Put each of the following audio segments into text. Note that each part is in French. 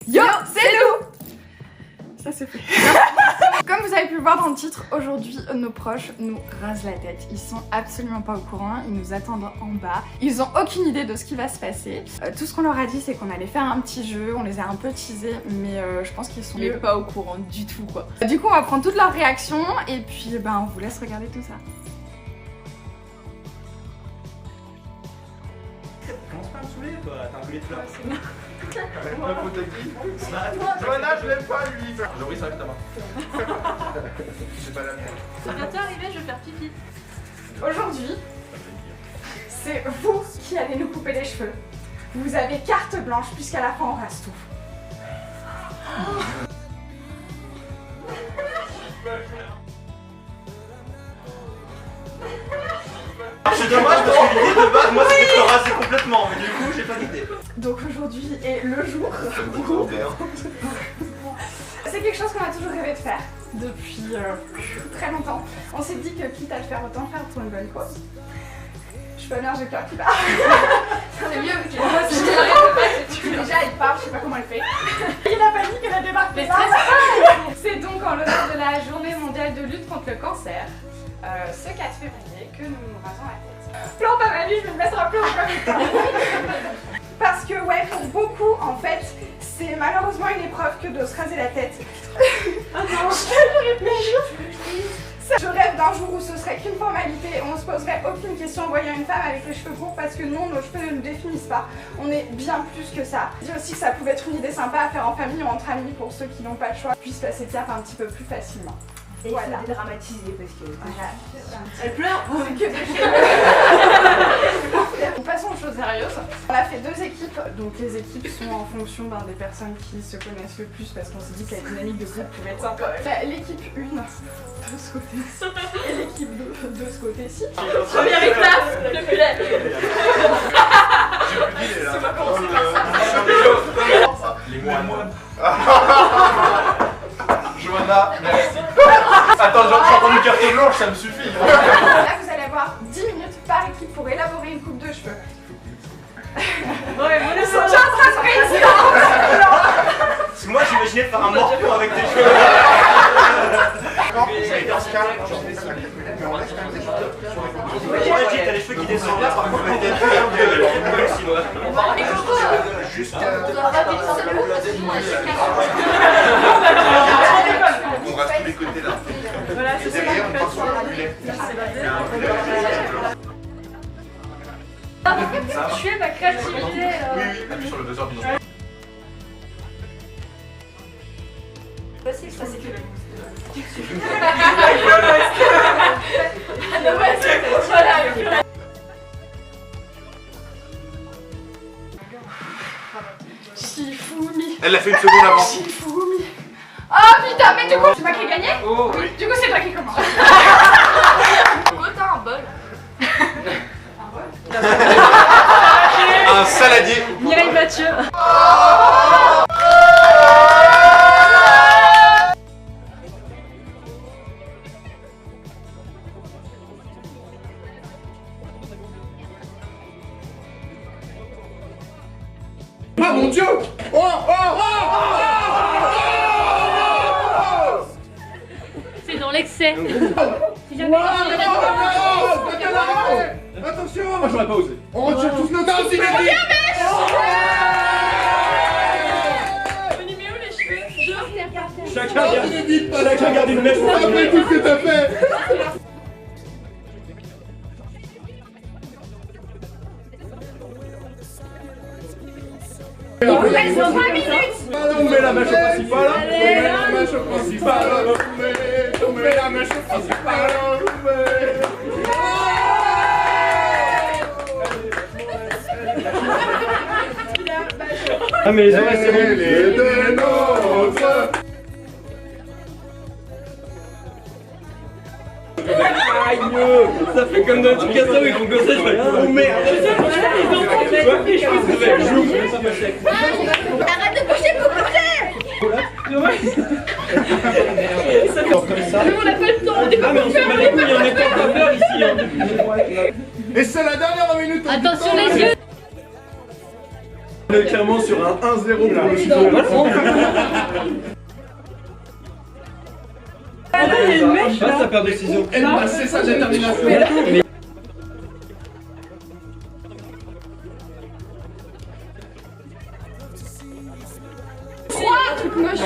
Yo, c'est nous. Ça c'est fait. Comme vous avez pu le voir dans le titre, aujourd'hui nos proches nous rasent la tête. Ils sont absolument pas au courant, ils nous attendent en bas. Ils ont aucune idée de ce qui va se passer. Tout ce qu'on leur a dit c'est qu'on allait faire un petit jeu, on les a un peu teasés, mais je pense qu'ils sont pas au courant du tout quoi. Du coup on va prendre toutes leurs réactions et puis on vous laisse regarder tout ça. Commence pas à me saouler toi, t'as un boulet de fleurs. Johanna, je l'aime pas lui. Joris, ça va ta main. C'est pas la mienne. Ça bientôt arriver, je vais faire pipi. Aujourd'hui, c'est vous qui allez nous couper les cheveux. Vous avez carte blanche puisqu'à la fin on rase tout. C'est dommage parce que l'idée de base, moi c'était de te raser complètement, mais du coup j'ai pas d'idée. Donc aujourd'hui est le jour où... C'est quelque chose qu'on a toujours rêvé de faire depuis très longtemps. On s'est dit que quitte à le faire, autant faire pour une bonne cause. Je suis pas bien, j'ai peur qu'il parle. C'est mieux parce que Déjà il parle, je sais pas comment il fait. Il a paniqué, elle a débarqué. C'est donc en l'honneur de la journée mondiale de lutte contre le cancer, ce 4 février, que nous nous rasons la tête. Plante à ma vie, je vais me mettre un peu en même temps. Parce que ouais, pour beaucoup en fait, c'est malheureusement une épreuve que de se raser la tête. Ah non, je rêve d'un jour où ce serait qu'une formalité, on se poserait aucune question en voyant une femme avec les cheveux courts parce que non, nos cheveux ne nous définissent pas. On est bien plus que ça. Je dis aussi que ça pouvait être une idée sympa à faire en famille ou entre amis pour ceux qui n'ont pas le choix, puissent passer étape un petit peu plus facilement. Et voilà. Il faut dédramatiser parce que... Voilà. elle pleure. C'est que des Passons aux choses sérieuses. On a fait 2 équipes, donc les équipes sont en fonction des personnes qui se connaissent le plus parce qu'on s'est dit que la dynamique de groupe pouvait être sympa. L'équipe 1 de ce côté-ci et l'équipe 2 de ce côté-ci. Première étape, le filet. J'ai plus d'idée là. Ça va commencer par ça. Les moines. Johanna, merci. Attends, j'ai entendu une carte blanche, ça me suffit. Là, vous allez avoir 10 minutes par équipe pour élaborer une coupe de cheveux. Ouais, Ils sont déjà en train de réussir. Parce que moi j'imaginais faire un morpion avec tes cheveux. D'accord, ça a été en scale, j'en fais 5 minutes, mais on reste quand même des cheveux. Ouais, t'as les cheveux qui descendent là, par contre, t'as des cheveux sinon. Jusqu'à... On rase tous les côtés là. Voilà, Et derrière, on part sur le boulet. Tu es ma créativité. Oui, appuie sur le buzzer du nom. Facile, ça c'est que Shifumi. Elle l'a fait une seconde avant. Shifumi. Oh putain, mais du coup, c'est moi qui ai gagné. Oh oui. Du coup, c'est toi qui commence. t'as un bol. Un saladier. Mireille Mathieu. Ah mon dieu. C'est dans l'excès. Si jamais Attention. Moi j'aurais pas osé. On retire tous nos dents s'il est dit. mais où les cheveux? Chacun garde une mèche. Après tout ce que t'as fait. Il vous reste 3 minutes. On met la mèche principale. On met la mèche principale. On met la mèche principale. Ah mais les oreilles c'est bon. Les deux nôtres. Aïe ça fait comme dans tout cas ça mais qu'on gosse ça je vais oh merde. Arrête de bouger pour bouger. Mais on n'a pas le temps, on est pas Ah mais on s'est mal couilles, on est pas en peur ici. Et c'est la dernière minute. Attention les yeux. On est clairement sur un 1-0 pour le ciseau. Ah non, il y a une mèche là. Ça perd de ciseaux. C'est sa détermination. Truc moche.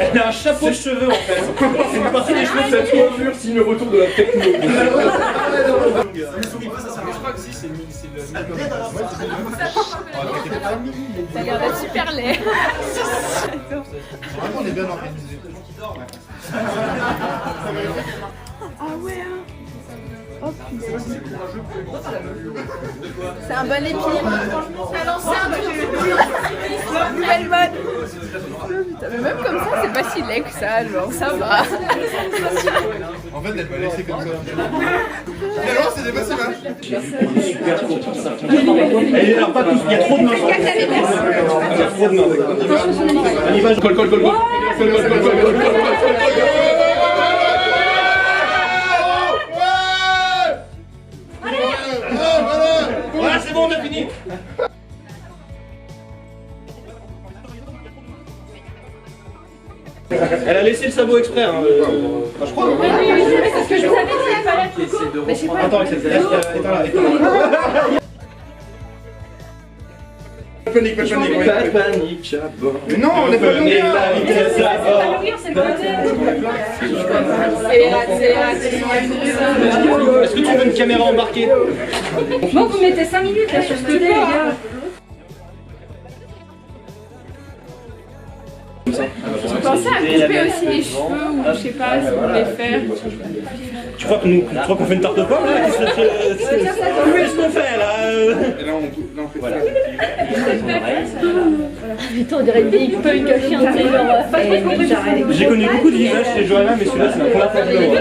Elle a un chapeau de cheveux en fait. C'est une partie des cheveux de cette coiffure signe le retour de la techno. Je crois que si, c'est le. Ça a l'air d'être super laid. Vraiment, on est bien organisé. Ah ouais. C'est un bon épi. Ça a lancé un truc. Nouvelle mode. Putain, mais même comme ça, c'est pas si laid que ça, genre ça va. En fait, elle m'a laissé comme ça. Mais alors, c'est des bonnes images. Super court. Elle est là, pas tous, il y a trop de mains. Il y a trop de mains. On y va, colle. Voilà, c'est bon, on a fini. Elle a laissé le sabot exprès, hein. Enfin, je crois. Oui, c'est ce que je vous avais dit, il fallait plus court. Mais je sais pas. Attends, éteins-la. Panique. Pas de panique, à bord. Mais non, on est pas Prenez bien. la vitesse à C'est pas bord. le rire, c'est le côté. Est-ce que tu veux une caméra embarquée? Bon, vous mettez 5 minutes là sur ce côté, les gars. Vous pensez à couper aussi les cheveux ou je sais pas si vous voulez faire. Tu crois qu'on fait une tarte de pommes là? Qu'est-ce qu'on fait là? Et là, on fait voilà. Putain, on dirait une vieille punk à chien, tu sais, genre. J'ai connu beaucoup de visages chez Johanna, mais celui-là c'est la première fois que je le vois.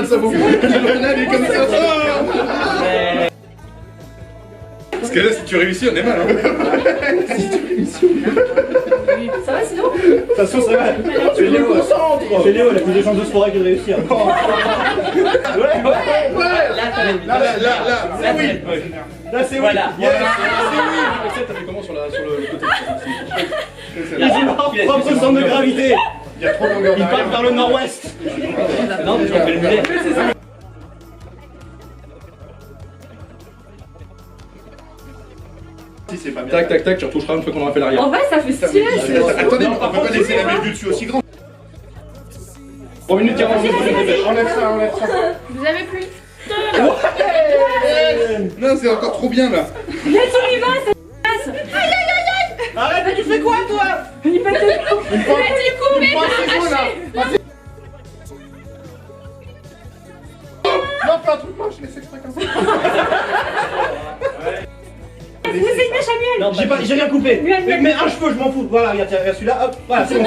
Ça vaut mieux. Elle est comme ça. Parce que là, si tu réussis, on est mal. Si tu réussis, Ça va sinon? De toute façon, ça va. C'est Léo, elle a plus de chances de se foirer que de réussir. Là, oui. Là, c'est Voilà. oui. T'as fait comment sur le côté? Il a propre centre de gravité. Il y a trop de longueur Il part vers le nord-ouest. Non, mais tu fais le mulet. Si c'est pas bien. Tac, tu retoucheras une fois qu'on aura fait l'arrière. En vrai, ça fait stylé. Attendez, on peut pas laisser la main du dessus aussi grande. 3 minutes 42. Enlève ça. Vous avez plus. Non, c'est encore trop bien là. Laisse, on y va, ça passe. Arrête, mais tu fais quoi toi? Il pète le coup. Une fois, là. Non, fais un truc moche, laisse exprès comme ça. C'est une mèche à miel. J'ai rien coupé. Mais un cheveu, je m'en fous. Voilà, regarde, celui-là, hop, voilà, c'est bon.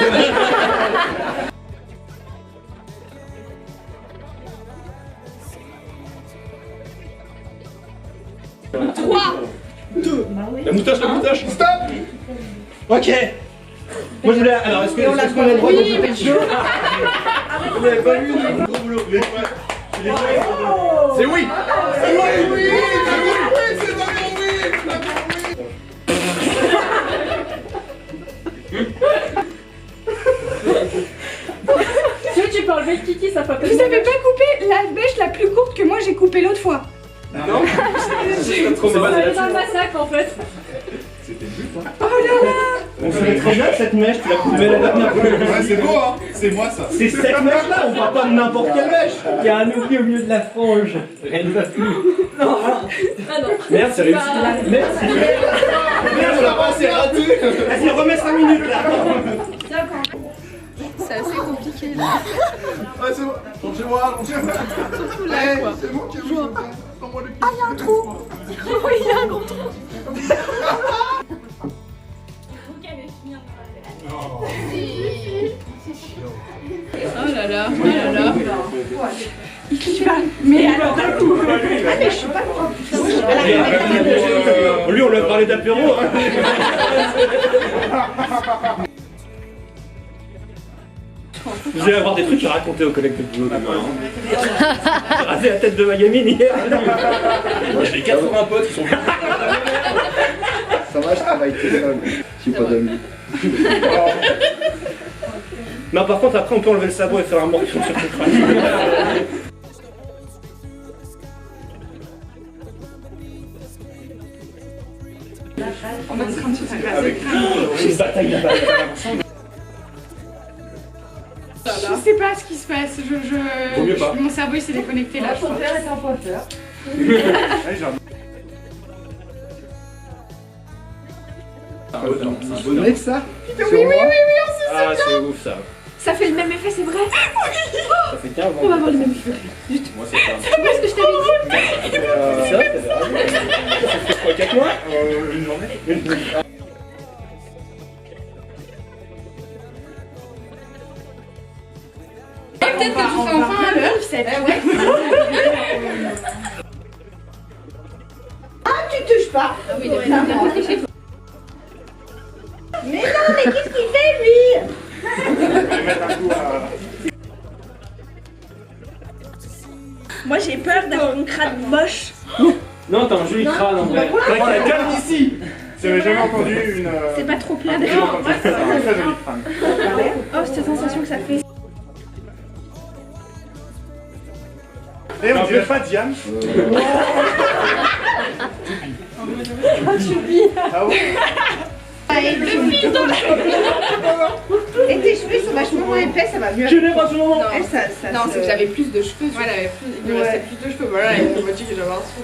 3, 2. La moustache. Stop. Ok. Moi je voulais. Alors, est-ce qu'on a le droit de couper le cheveu? Vous l'avez pas vu, gros boulot. C'est oui. Tu peux enlever le kiki, ça fait pas. vous avez pas coupé la mèche la plus courte que moi j'ai coupée l'autre fois. Non. Ça va être un massacre en fait. On savait très bien que cette mèche, tu l'as coupée la dernière fois. Ouais, c'est beau, hein. C'est moi ça. C'est cette mèche-là, on parle pas de n'importe quelle mèche. Il y a un oubli au milieu de la frange. Elle ne va plus. Ah non. Merde, c'est réussi. Merci. Merde, on l'a pas assez raté. Vas-y, remets 5 minutes là. C'est assez compliqué là. Ouais, c'est bon. Rentre chez moi. Surtout là quoi. C'est moi qui ai joué. Ah, il y a un trou. Oui, il y a un gros trou. Oh là là, oh là là. Mais alors, ah, mais je suis pas. l'apéro. Hein. Vous allez avoir des trucs à raconter aux collègues de boulot demain. J'ai rasé la tête de ma gamine hier. J'ai 80 potes qui sont venus. Ça va, je travaille tout seul. Je suis pas d'amis. Non, par contre, après, on peut enlever le sabot et faire un morpion sur le crâne. On est en train de se faire Avec une bataille là-bas. Je sais pas ce qui se passe, Vaut mieux pas. mon cerveau il s'est déconnecté là. Ton père est un pointeur. Vous mec ça? Oui, Ah, c'est ouf ça. Ça fait le même effet, c'est vrai. Ça fait 15 ans. On va avoir le même effet. Moi, c'est pas. C'est vrai ce que je t'avais dit. C'est vrai, t'avais raison. Ça fait quoi, 4 mois? Une journée. Peut-être que tu fais enfin à l'heure, tu sais. Ah, tu touches pas. Ah oui, d'accord. Mais non, mais qu'est-ce qu'il fait lui? Moi j'ai peur d'avoir une crâne moche. Non, t'as un joli crâne en vrai. Calme ici. J'avais jamais entendu une. C'est pas trop plat un d'ailleurs. très joli crâne. Oh, cette sensation que ça fait. Et on dirait pas Diane. Ah ouais. Et tes cheveux sont vachement moins épais, ça va mieux. Je n'ai pas ce moment. Elle, ça, Non, c'est que j'avais plus de cheveux. Ouais, il lui restait plus de cheveux. Voilà, il m'a dit que j'avais un trou.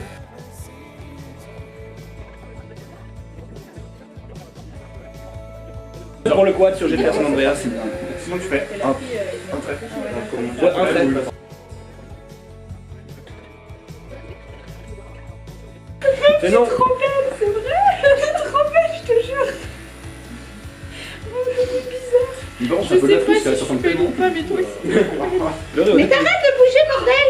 Pour le quad sur GTA San Andreas. Sinon tu fais un trait. Ouais, un trait. Mais non. trop belle, c'est vrai. C'est trop belle, je te jure. Bon, ça peut la plus, ça va s'entendre tellement. Pas, mais toi aussi. Mais t'arrêtes de bouger, bordel.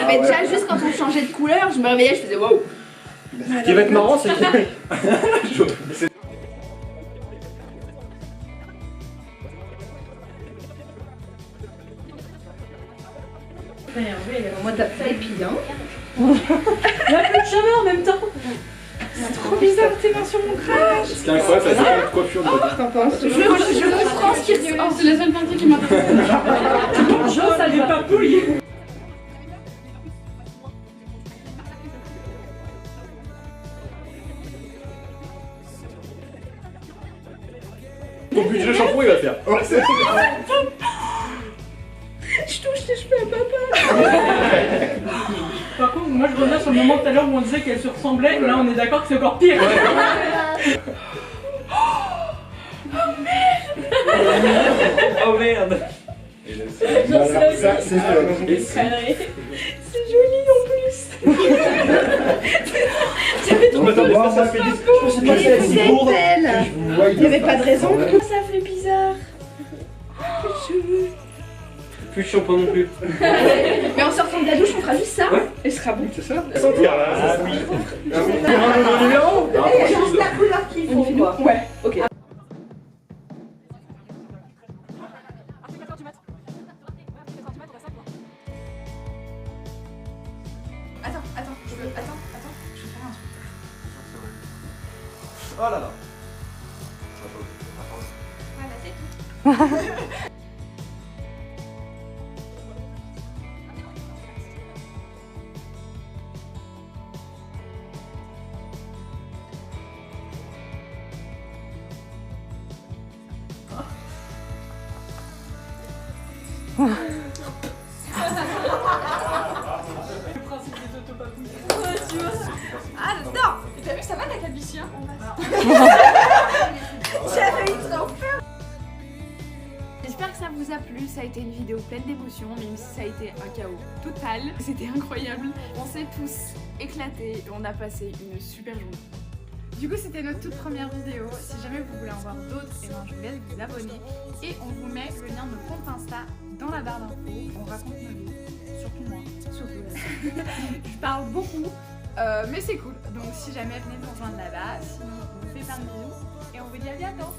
Mais déjà, juste quand on changeait de couleur, je me réveillais, je faisais waouh. Ce qui va être marrant, c'est que. Moi t'as fait les pilons. Il y a plus de cheveux en même temps. C'est trop bizarre tes mains sur mon crâne. Ce qui est incroyable, c'est la coiffure de votre. T'en penses? Je comprends ce qui ressort. C'est la seule partie qui m'intéresse. Jo, ça n'est pas pouillé. Ton budget shampoing, il va faire. Je touche tes cheveux à papa. Par contre, moi je reviens sur le moment tout à l'heure où on disait qu'elle se ressemblait. Là, on est d'accord que c'est encore pire. Oh merde. Ça, c'est C'est joli en plus. Je m'attendais pas à ça, fait C'est belle. Il n'y avait pas de raison. Ça fait bizarre. Plus de shampoing non plus. Mais en sortant de la douche, on fera juste ça. Ouais. Et ce sera bon. C'est ça? Sentir là. Ah oui. Ah oui. Tu rends le numéro? C'est juste la couleur qu'il faut. Quoi. Ouais, ok. Attends, je veux faire un truc. Oh là là. Voilà, c'est tout. Ah, j'adore! T'as vu, ça va ta calvitie, hein? J'avais eu trop peur. J'espère que ça vous a plu, ça a été une vidéo pleine d'émotions, même si ça a été un chaos total. C'était incroyable. On s'est tous éclatés et on a passé une super journée. Du coup, c'était notre toute première vidéo. Si jamais vous voulez en voir d'autres, et ben, je vous laisse vous abonner. Et on vous met le lien de notre compte Insta dans la barre d'infos. On raconte nos vies. Surtout moi. Surtout. Je parle beaucoup. Mais c'est cool. Donc si jamais venez nous rejoindre là-bas. Sinon, on vous fait plein de bisous. Et on vous dit à bientôt.